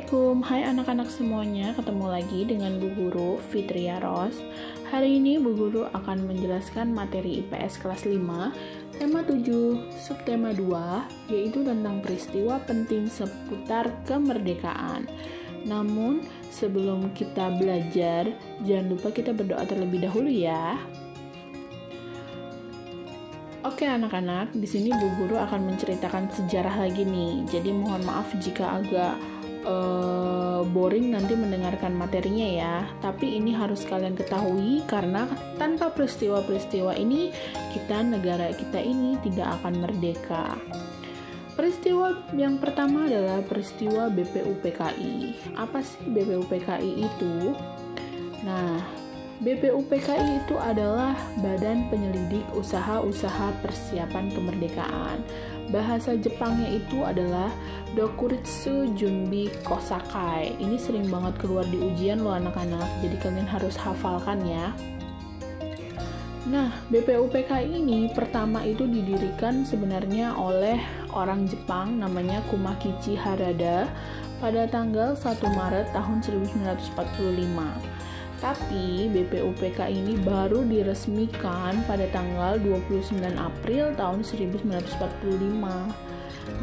Assalamualaikum, hai anak-anak semuanya, ketemu lagi dengan Bu Guru Fitria Ros. Hari ini Bu Guru akan menjelaskan materi IPS kelas 5, tema 7, subtema 2, yaitu tentang peristiwa penting seputar kemerdekaan. Namun, sebelum kita belajar, jangan lupa kita berdoa terlebih dahulu ya. Oke anak-anak, di sini Bu Guru akan menceritakan sejarah lagi nih. Jadi mohon maaf jika agak boring nanti mendengarkan materinya ya. Tapi ini harus kalian ketahui karena tanpa peristiwa-peristiwa ini negara kita ini tidak akan merdeka. Peristiwa yang pertama adalah peristiwa BPUPKI. Apa sih BPUPKI itu? Nah, BPUPKI itu adalah Badan Penyelidik Usaha-Usaha Persiapan Kemerdekaan. Bahasa Jepangnya itu adalah Dokuritsu Junbi Kosakai. Ini sering banget keluar di ujian loh anak-anak, jadi kalian harus hafalkan ya. Nah, BPUPKI ini pertama itu didirikan sebenarnya oleh orang Jepang namanya Kumakichi Harada pada tanggal 1 Maret tahun 1945. Tapi BPUPKI ini baru diresmikan pada tanggal 29 April tahun 1945.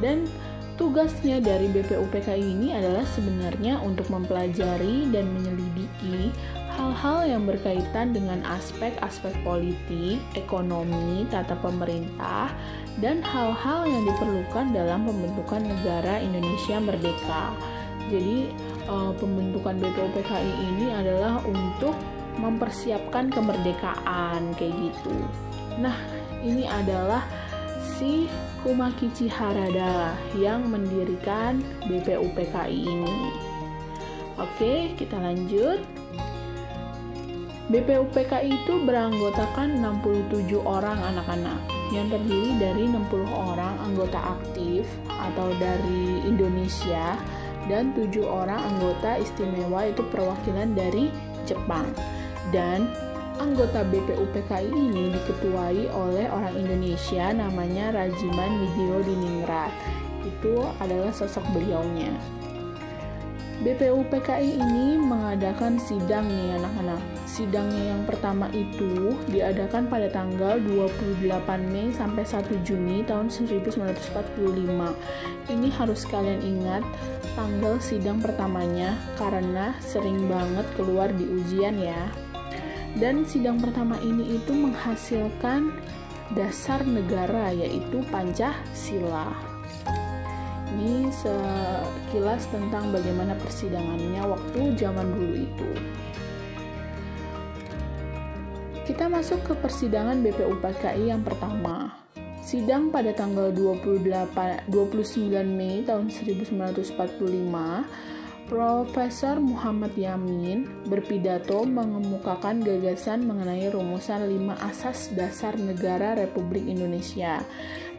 Dan tugasnya dari BPUPKI ini adalah sebenarnya untuk mempelajari dan menyelidiki hal-hal yang berkaitan dengan aspek-aspek politik, ekonomi, tata pemerintah, dan hal-hal yang diperlukan dalam pembentukan negara Indonesia merdeka. Jadi, pembentukan BPUPKI ini adalah untuk mempersiapkan kemerdekaan kayak gitu. Nah, ini adalah si Kumakichi Harada yang mendirikan BPUPKI ini. Oke, kita lanjut. BPUPKI itu beranggotakan 67 orang anak-anak yang terdiri dari 60 orang anggota aktif atau dari Indonesia dan 7 orang anggota istimewa itu perwakilan dari Jepang. Dan anggota BPUPKI ini diketuai oleh orang Indonesia namanya Rajiman Widyodiningrat. Itu adalah sosok beliaunya. BPUPKI ini mengadakan sidang nih anak-anak. Sidangnya yang pertama itu diadakan pada tanggal 28 Mei sampai 1 Juni tahun 1945. Ini harus kalian ingat tanggal sidang pertamanya karena sering banget keluar di ujian ya. Dan sidang pertama ini itu menghasilkan dasar negara yaitu Pancasila. Ini sekilas tentang bagaimana persidangannya waktu zaman dulu itu. Kita masuk ke persidangan BPUPKI yang pertama. Sidang pada tanggal 29 Mei tahun 1945, Profesor Muhammad Yamin berpidato mengemukakan gagasan mengenai rumusan 5 asas dasar negara Republik Indonesia.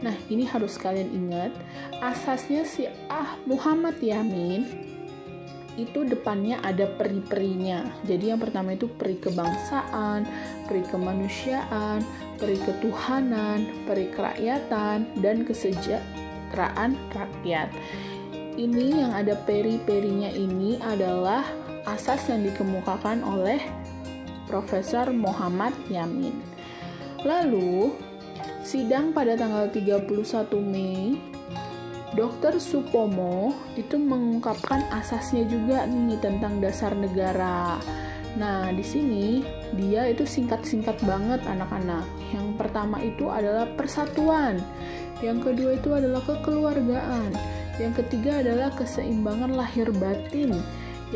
Nah, ini harus kalian ingat, asasnya si Muhammad Yamin itu depannya ada peri-perinya. Jadi yang pertama itu peri kebangsaan, peri kemanusiaan, peri ketuhanan, peri kerakyatan, dan kesejahteraan rakyat. Ini yang ada peri-perinya ini adalah asas yang dikemukakan oleh Profesor Muhammad Yamin. Lalu, sidang pada tanggal 31 Mei, Dr. Supomo itu mengungkapkan asasnya juga nih tentang dasar negara. Nah, di sini dia itu singkat-singkat banget anak-anak. Yang pertama itu adalah persatuan. Yang kedua itu adalah kekeluargaan. Yang ketiga adalah keseimbangan lahir batin.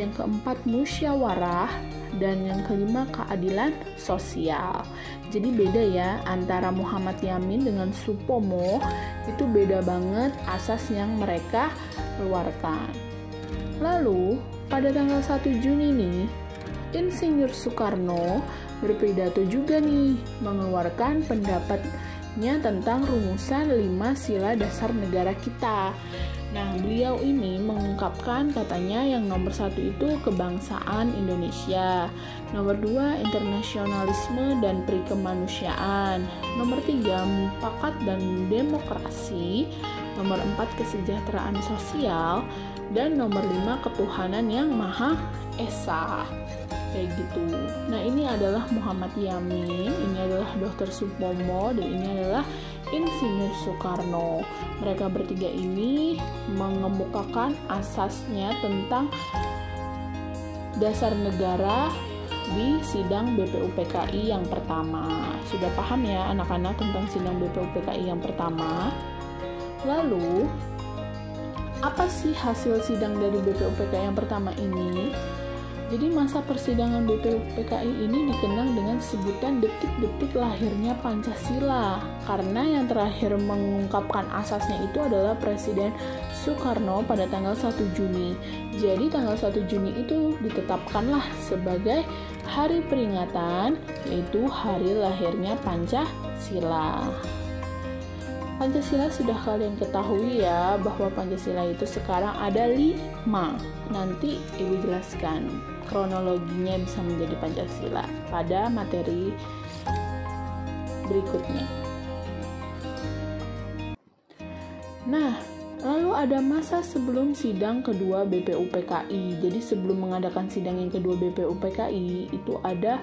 Yang keempat musyawarah. Dan yang kelima keadilan sosial. Jadi beda ya antara Muhammad Yamin dengan Supomo, itu beda banget asas yang mereka keluarkan. Lalu pada tanggal 1 Juni nih, Insinyur Soekarno berpidato juga nih mengeluarkan pendapatnya tentang rumusan 5 sila dasar negara kita. Nah, beliau ini mengungkapkan katanya yang nomor 1 itu kebangsaan Indonesia, nomor 2 internasionalisme dan perikemanusiaan, nomor 3 mufakat dan demokrasi, nomor 4 kesejahteraan sosial, dan nomor 5 ketuhanan yang Maha Esa. Kayak gitu. Nah, ini adalah Muhammad Yamin, ini adalah Dr. Supomo, dan ini adalah Insinyur Soekarno. Mereka bertiga ini mengemukakan asasnya tentang dasar negara di sidang BPUPKI yang pertama. Sudah paham ya anak-anak tentang sidang BPUPKI yang pertama? Lalu, apa sih hasil sidang dari BPUPKI yang pertama ini? Jadi masa persidangan BPUPKI ini dikenang dengan sebutan detik-detik lahirnya Pancasila, karena yang terakhir mengungkapkan asasnya itu adalah Presiden Soekarno pada tanggal 1 Juni. Jadi tanggal 1 Juni itu ditetapkanlah sebagai hari peringatan, yaitu hari lahirnya Pancasila. Pancasila sudah kalian ketahui ya, bahwa Pancasila itu sekarang ada 5. Nanti Ibu jelaskan kronologinya bisa menjadi Pancasila pada materi berikutnya. Nah, lalu ada masa sebelum sidang kedua BPUPKI. Jadi sebelum mengadakan sidang yang kedua BPUPKI itu ada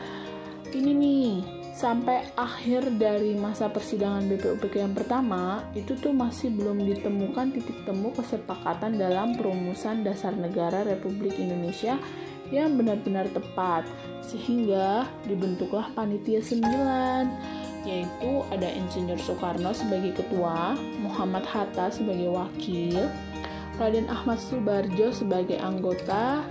ini nih, sampai akhir dari masa persidangan BPUPKI yang pertama itu tuh masih belum ditemukan titik temu kesepakatan dalam perumusan dasar negara Republik Indonesia yang benar-benar tepat, sehingga dibentuklah Panitia 9, yaitu ada Insinyur Soekarno sebagai ketua, Muhammad Hatta sebagai wakil, Raden Ahmad Subarjo sebagai anggota,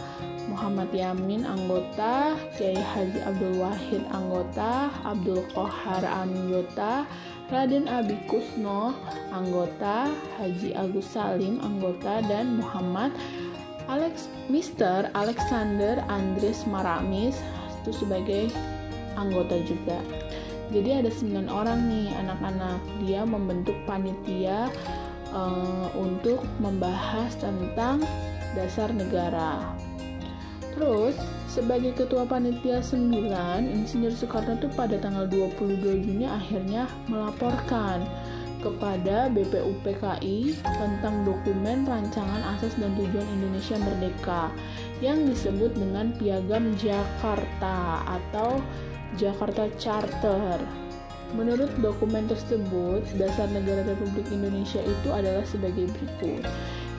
Muhammad Yamin anggota, Kiai Haji Abdul Wahid anggota, Abdul Qohar anggota, Raden Abi Kusno anggota, Haji Agus Salim anggota, dan Muhammad Mr. Alexander Andres Maramis itu sebagai anggota juga. Jadi ada 9 orang nih anak-anak, dia membentuk panitia untuk membahas tentang dasar negara. Terus, sebagai ketua panitia 9, Insinyur Soekarno itu pada tanggal 22 Juni akhirnya melaporkan kepada BPUPKI tentang dokumen rancangan asas dan tujuan Indonesia Merdeka yang disebut dengan Piagam Jakarta atau Jakarta Charter. Menurut dokumen tersebut, dasar negara Republik Indonesia itu adalah sebagai berikut.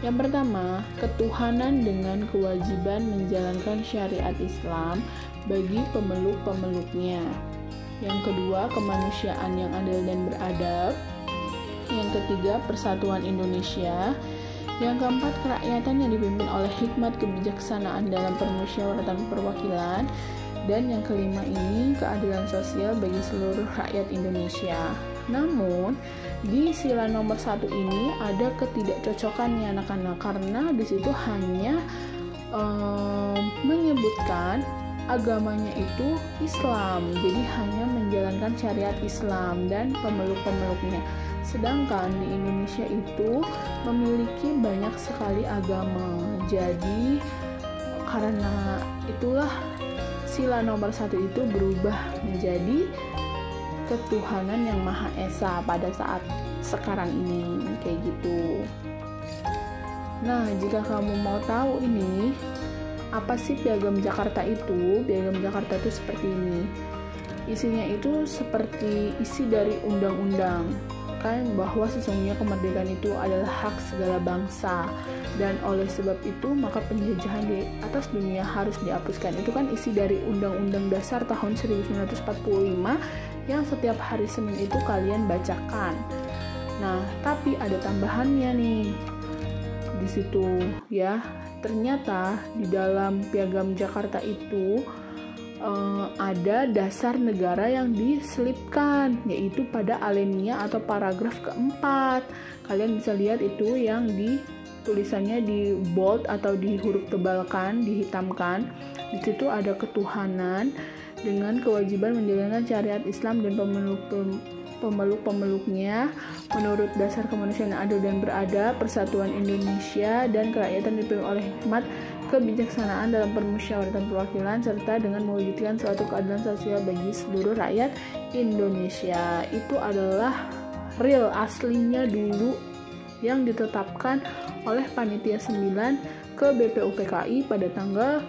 Yang pertama, ketuhanan dengan kewajiban menjalankan syariat Islam bagi pemeluk-pemeluknya. Yang kedua, kemanusiaan yang adil dan beradab. Yang ketiga, persatuan Indonesia. Yang keempat, kerakyatan yang dipimpin oleh hikmat kebijaksanaan dalam permusyawaratan perwakilan. Dan yang kelima ini, keadilan sosial bagi seluruh rakyat Indonesia. Namun, di sila nomor 1 ini ada ketidakcocokannya anak-anak, karena di situ hanya menyebutkan agamanya itu Islam, jadi hanya menjalankan syariat Islam dan pemeluk-pemeluknya. Sedangkan di Indonesia itu memiliki banyak sekali agama. Jadi karena itulah sila nomor 1 itu berubah menjadi ketuhanan yang Maha Esa pada saat sekarang ini, kayak gitu. Nah, jika kamu mau tahu ini, apa sih Piagam Jakarta itu? Piagam Jakarta itu seperti ini. Isinya itu seperti isi dari undang-undang, kan, bahwa sesungguhnya kemerdekaan itu adalah hak segala bangsa, dan oleh sebab itu maka penjajahan di atas dunia harus dihapuskan. Itu kan isi dari Undang-Undang Dasar tahun 1945 yang setiap hari Senin itu kalian bacakan. Nah, tapi ada tambahannya nih di situ ya. Ternyata di dalam Piagam Jakarta itu ada dasar negara yang diselipkan, yaitu pada alinea atau paragraf keempat. Kalian bisa lihat itu yang di tulisannya di bold atau di huruf tebalkan, dihitamkan. Di situ ada ketuhanan dengan kewajiban menjalankan syariat Islam dan pemeluk-pemeluknya menurut dasar kemanusiaan yang adil dan beradab, persatuan Indonesia, dan kerakyatan dipimpin oleh hikmat, kebijaksanaan dalam permusyawaratan perwakilan, serta dengan mewujudkan suatu keadilan sosial bagi seluruh rakyat Indonesia. Itu adalah real aslinya dulu yang ditetapkan oleh Panitia 9 ke BPUPKI pada tanggal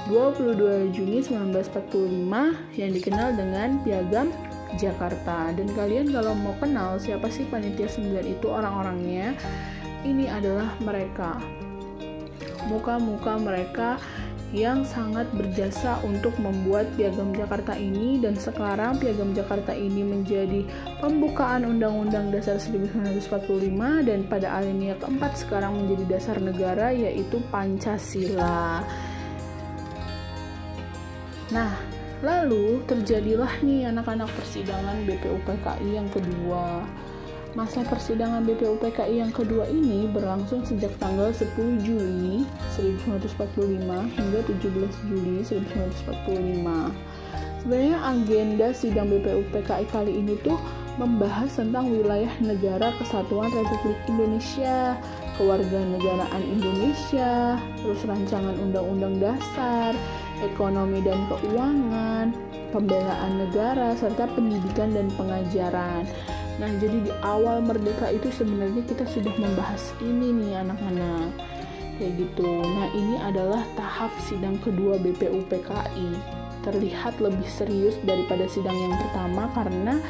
22 Juni 1945 yang dikenal dengan Piagam Jakarta. Dan kalian kalau mau kenal siapa sih Panitia 9 itu orang-orangnya, ini adalah mereka, muka-muka mereka yang sangat berjasa untuk membuat Piagam Jakarta ini. Dan sekarang Piagam Jakarta ini menjadi pembukaan Undang-Undang Dasar 1945 dan pada alinea keempat sekarang menjadi dasar negara, yaitu Pancasila. Nah, lalu terjadilah nih anak-anak persidangan BPUPKI yang kedua. Masa persidangan BPUPKI yang kedua ini berlangsung sejak tanggal 10 Juli 1945 hingga 17 Juli 1945. Sebenarnya agenda sidang BPUPKI kali ini tuh membahas tentang wilayah negara kesatuan Republik Indonesia, kewarganegaraan Indonesia, terus rancangan undang-undang dasar, ekonomi dan keuangan, pembelaan negara, serta pendidikan dan pengajaran. Nah, jadi di awal merdeka itu sebenarnya kita sudah membahas ini nih anak-anak, kayak gitu. Nah, ini adalah tahap sidang kedua BPUPKI. Terlihat lebih serius daripada sidang yang pertama karena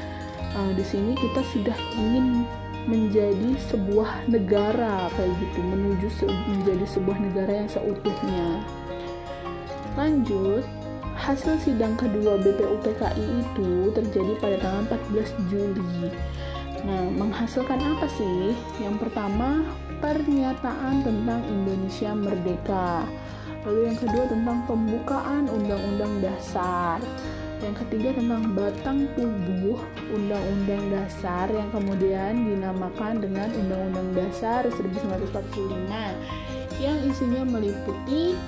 di sini kita sudah ingin menjadi sebuah negara, kayak gitu, menuju menjadi sebuah negara yang seutuhnya. Lanjut, hasil sidang kedua BPUPKI itu terjadi pada tanggal 14 Juli. Nah, menghasilkan apa sih? Yang pertama, pernyataan tentang Indonesia merdeka. Lalu yang kedua tentang pembukaan Undang-Undang Dasar. Yang ketiga tentang batang tubuh Undang-Undang Dasar yang kemudian dinamakan dengan Undang-Undang Dasar 1945 yang isinya meliputi,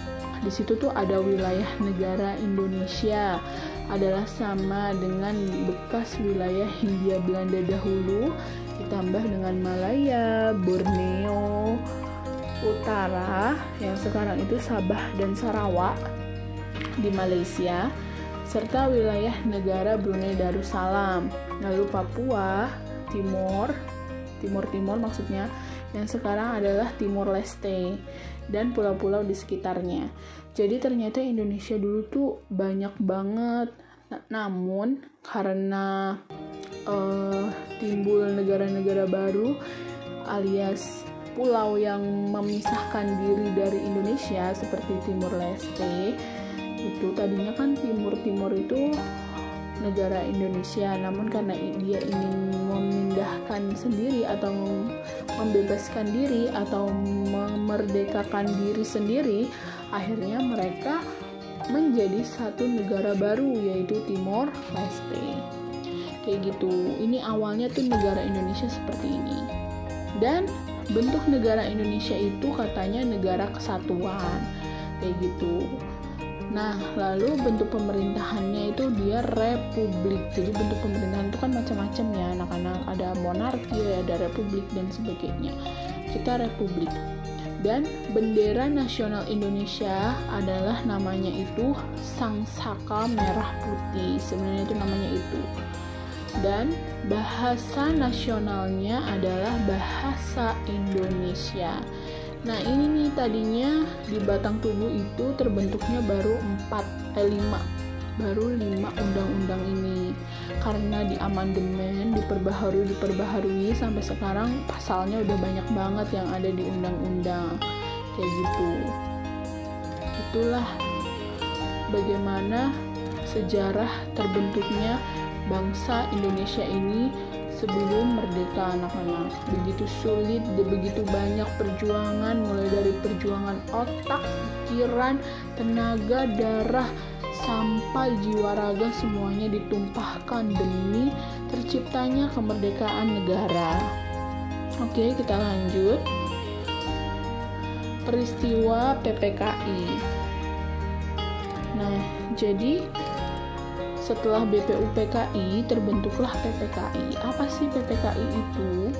di situ tuh ada wilayah negara Indonesia adalah sama dengan bekas wilayah Hindia Belanda dahulu ditambah dengan Malaya, Borneo Utara yang sekarang itu Sabah dan Sarawak di Malaysia, serta wilayah negara Brunei Darussalam, lalu Papua Timur maksudnya yang sekarang adalah Timor Leste dan pulau-pulau di sekitarnya. Jadi ternyata Indonesia dulu tuh banyak banget. Namun karena timbul negara-negara baru alias pulau yang memisahkan diri dari Indonesia seperti Timor Leste, itu tadinya kan Timur itu negara Indonesia, namun karena dia ingin memindahkan sendiri atau membebaskan diri atau memerdekakan diri sendiri, akhirnya mereka menjadi satu negara baru yaitu Timor Leste. Kayak gitu. Ini awalnya tuh negara Indonesia seperti ini. Dan bentuk negara Indonesia itu katanya negara kesatuan. Kayak gitu. Nah, lalu bentuk pemerintahannya itu dia republik. Jadi bentuk pemerintahan itu kan macam-macam ya anak-anak. Ada monarki, ada republik dan sebagainya. Kita republik. Dan bendera nasional Indonesia adalah namanya itu Sangsaka Merah Putih. Sebenarnya itu namanya itu. Dan bahasa nasionalnya adalah bahasa Indonesia. Nah, ini nih tadinya di batang tubuh itu terbentuknya baru 5 undang-undang ini. Karena di amandemen diperbaharui sampai sekarang pasalnya udah banyak banget yang ada di undang-undang. Kayak gitu. Itulah bagaimana sejarah terbentuknya bangsa Indonesia ini sebelum merdeka anak-anak. Begitu sulit, begitu banyak perjuangan, mulai dari perjuangan otak, pikiran, tenaga, darah, sampai jiwa raga semuanya ditumpahkan demi terciptanya kemerdekaan negara. Oke, kita lanjut. Peristiwa PPKI. Nah, jadi setelah BPUPKI terbentuklah PPKI. Apa sih PPKI itu?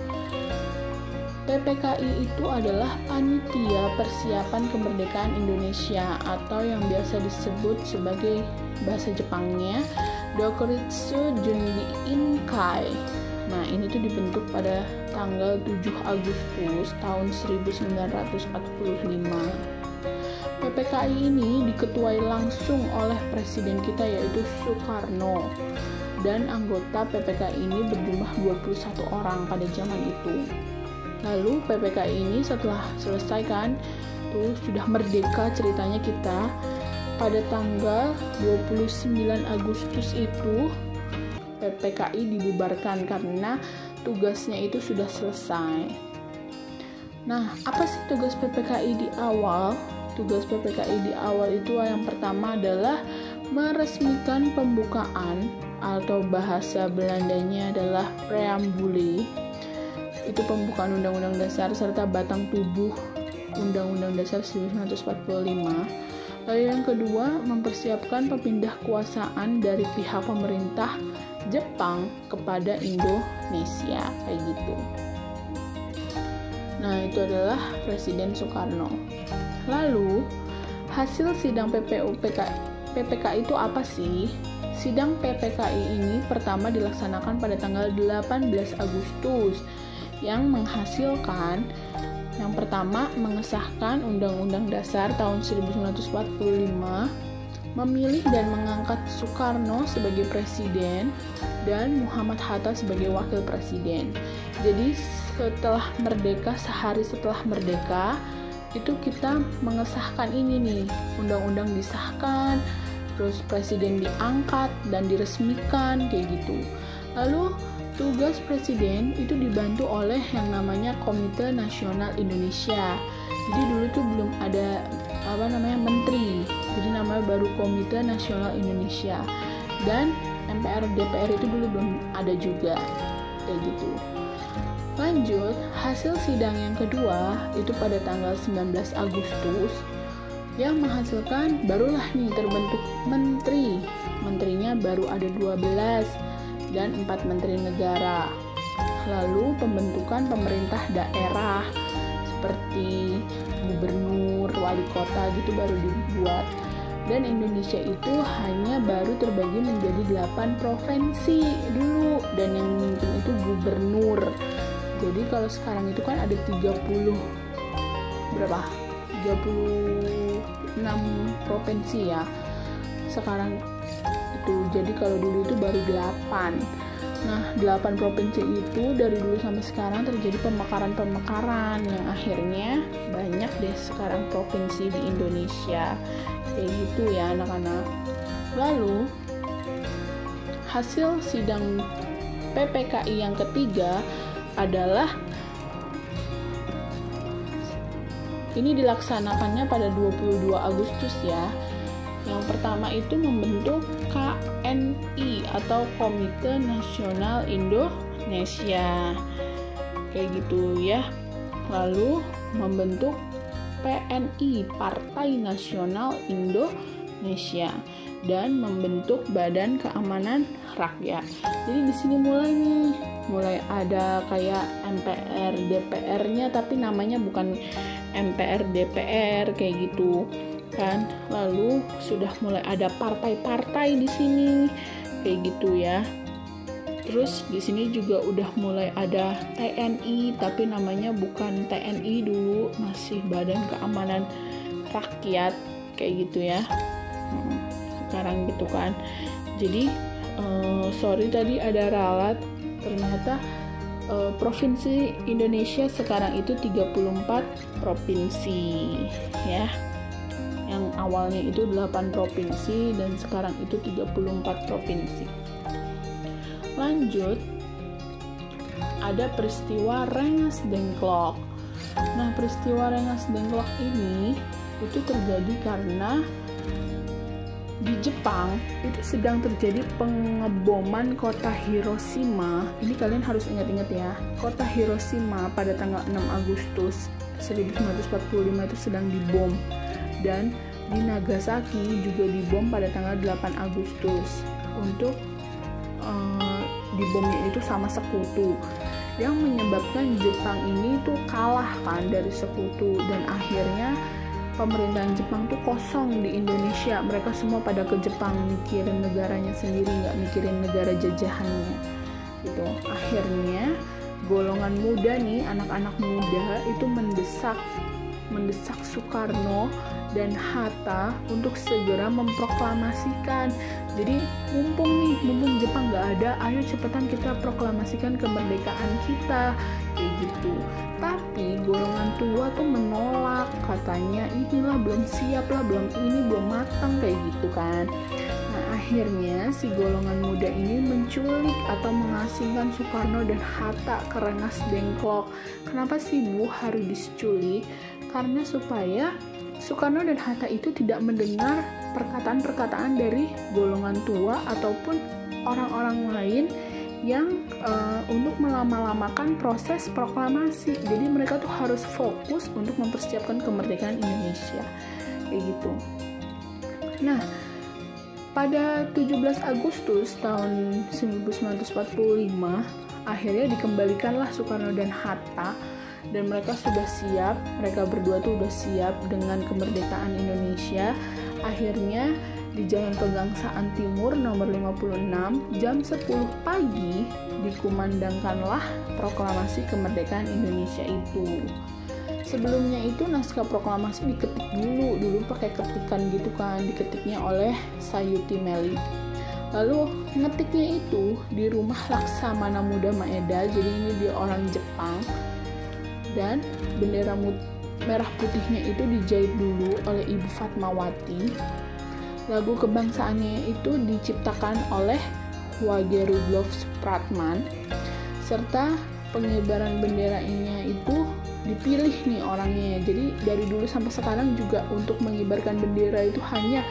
PPKI itu adalah Panitia Persiapan Kemerdekaan Indonesia atau yang biasa disebut sebagai bahasa Jepangnya Dokuritsu Junbi Inkai. Nah, ini tuh dibentuk pada tanggal 7 Agustus tahun 1945. PPKI ini diketuai langsung oleh presiden kita yaitu Soekarno. Dan anggota PPKI ini berjumlah 21 orang pada zaman itu. Lalu PPKI ini setelah selesai kan, tuh sudah merdeka ceritanya kita. Pada tanggal 29 Agustus itu PPKI dibubarkan karena tugasnya itu sudah selesai. Nah, apa sih tugas PPKI di awal? Tugas PPKI di awal itu yang pertama adalah meresmikan pembukaan atau bahasa Belandanya adalah preambule. Itu pembukaan Undang-Undang Dasar serta batang tubuh Undang-Undang Dasar 1945. Lalu yang kedua, mempersiapkan perpindah kuasaan dari pihak pemerintah Jepang kepada Indonesia, kayak gitu. Nah, itu adalah Presiden Soekarno. Lalu, hasil sidang PPKI itu apa sih? Sidang PPKI ini pertama dilaksanakan pada tanggal 18 Agustus yang menghasilkan yang pertama mengesahkan Undang-Undang Dasar tahun 1945, memilih dan mengangkat Soekarno sebagai presiden dan Muhammad Hatta sebagai wakil presiden. Jadi setelah merdeka, sehari setelah merdeka itu kita mengesahkan ini nih, undang-undang disahkan, terus presiden diangkat dan diresmikan kayak gitu. Lalu tugas presiden itu dibantu oleh yang namanya Komite Nasional Indonesia. Jadi dulu tuh belum ada menteri. Jadi namanya baru Komite Nasional Indonesia. Dan MPR DPR itu dulu belum ada juga. Kayak gitu. Lanjut, hasil sidang yang kedua itu pada tanggal 19 Agustus yang menghasilkan barulah nih terbentuk menteri. Menterinya baru ada 12 dan 4 menteri negara. Lalu pembentukan pemerintah daerah seperti gubernur, wali kota gitu baru dibuat. Dan Indonesia itu hanya baru terbagi menjadi 8 provinsi dulu dan yang memimpin itu gubernur. Jadi kalau sekarang itu kan ada 36 provinsi ya. Sekarang itu. Jadi kalau dulu itu baru 8. Nah, 8 provinsi itu dari dulu sampai sekarang terjadi pemekaran yang akhirnya banyak deh sekarang provinsi di Indonesia. Kayak gitu ya anak-anak. Lalu hasil sidang PPKI yang ketiga adalah ini dilaksanakannya pada 22 Agustus ya. Yang pertama itu membentuk KNI atau Komite Nasional Indonesia. Kayak gitu ya. Lalu membentuk PNI, Partai Nasional Indonesia, dan membentuk Badan Keamanan Rakyat. Jadi di sini mulai ada kayak MPR DPR-nya tapi namanya bukan MPR DPR kayak gitu kan. Lalu sudah mulai ada partai-partai di sini kayak gitu ya. Terus di sini juga udah mulai ada TNI tapi namanya bukan TNI dulu, masih Badan Keamanan Rakyat kayak gitu ya. Sekarang gitu kan. Jadi sorry tadi ada ralat, ternyata provinsi Indonesia sekarang itu 34 provinsi ya. Yang awalnya itu 8 provinsi dan sekarang itu 34 provinsi. Lanjut, ada peristiwa Rengas Dengklok. Nah, peristiwa Rengas Dengklok ini itu terjadi karena di Jepang itu sedang terjadi pengeboman kota Hiroshima. Ini kalian harus ingat-ingat ya. Kota Hiroshima pada tanggal 6 Agustus 1945 itu sedang dibom. Dan di Nagasaki juga dibom pada tanggal 8 Agustus. untuk dibomnya itu sama sekutu, yang menyebabkan Jepang ini tuh kalah kan dari sekutu, dan akhirnya pemerintahan Jepang tuh kosong di Indonesia. Mereka semua pada ke Jepang, mikirin negaranya sendiri, nggak mikirin negara jajahannya gitu. Akhirnya golongan muda nih, anak-anak muda itu mendesak Soekarno dan Hatta untuk segera memproklamasikan. Jadi mumpung Jepang nggak ada, ayo cepetan kita proklamasikan kemerdekaan kita, kayak gitu. Tapi golongan tua tuh menolak, katanya inilah belum siap lah, belum matang, kayak gitu kan. Nah akhirnya si golongan muda ini menculik atau mengasingkan Soekarno dan Hatta ke Rengas Dengklok. Kenapa sih Bu harus diculik? Karena supaya Soekarno dan Hatta itu tidak mendengar perkataan-perkataan dari golongan tua ataupun orang-orang lain yang untuk melama-lamakan proses proklamasi. Jadi mereka tuh harus fokus untuk mempersiapkan kemerdekaan Indonesia, kayak gitu. Nah, pada 17 Agustus tahun 1945 akhirnya dikembalikanlah Soekarno dan Hatta, dan mereka sudah siap, mereka berdua tuh udah siap dengan kemerdekaan Indonesia. Akhirnya di Jalan Pegangsaan Timur nomor 56 jam 10 pagi dikumandangkanlah proklamasi kemerdekaan Indonesia itu. Sebelumnya itu naskah proklamasi diketik dulu pakai ketikan gitu kan, diketiknya oleh Sayuti Melik. Lalu ngetiknya itu di rumah Laksamana Muda Maeda, jadi ini dia orang Jepang. Dan bendera merah putihnya itu dijahit dulu oleh Ibu Fatmawati. Lagu kebangsaannya itu diciptakan oleh Wage Rudolf Supratman, serta pengibaran benderanya itu dipilih nih orangnya. Jadi dari dulu sampai sekarang juga untuk mengibarkan bendera itu hanya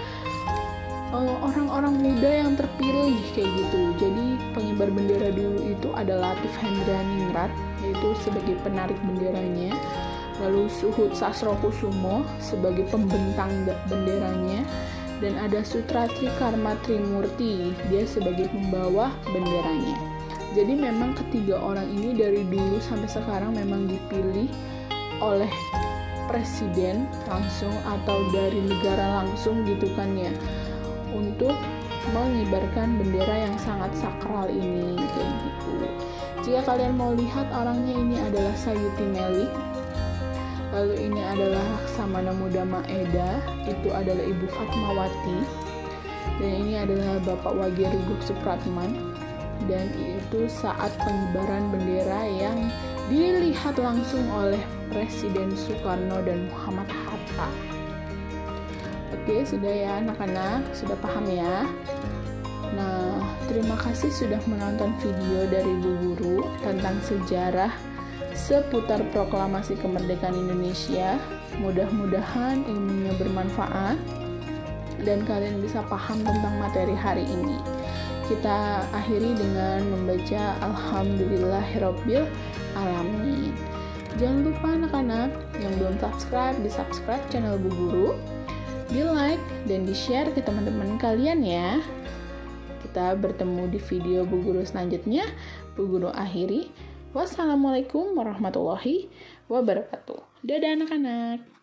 orang-orang muda yang terpilih, kayak gitu. Jadi pengibar bendera dulu itu adalah Latif Hendraningrat, yaitu sebagai penarik benderanya, lalu Suhut Sastrokusumo sebagai pembentang benderanya, dan ada Sutratri Karma Trimurti, dia sebagai pembawa benderanya. Jadi memang ketiga orang ini dari dulu sampai sekarang memang dipilih oleh presiden langsung atau dari negara langsung gitu kan ya, untuk mengibarkan bendera yang sangat sakral ini, kayak gitu. Jika kalian mau lihat orangnya, ini adalah Sayuti Melik, lalu ini adalah Laksamana Muda Maeda, itu adalah Ibu Fatmawati, dan ini adalah Bapak Wage Rudolf Supratman. Dan itu saat pengibaran bendera yang dilihat langsung oleh Presiden Soekarno dan Muhammad Hatta. Oke, sudah ya anak-anak, sudah paham ya? Nah, terima kasih sudah menonton video dari Bu Guru tentang sejarah seputar proklamasi kemerdekaan Indonesia. Mudah-mudahan ilmunya bermanfaat dan kalian bisa paham tentang materi hari ini. Kita akhiri dengan membaca Alhamdulillahirabbil alamin. Jangan lupa anak-anak yang belum subscribe, di subscribe channel Bu Guru, di like dan di share ke teman-teman kalian ya. Kita bertemu di video Bu Guru selanjutnya. Bu Guru akhiri. Wassalamualaikum warahmatullahi wabarakatuh. Dadah anak-anak.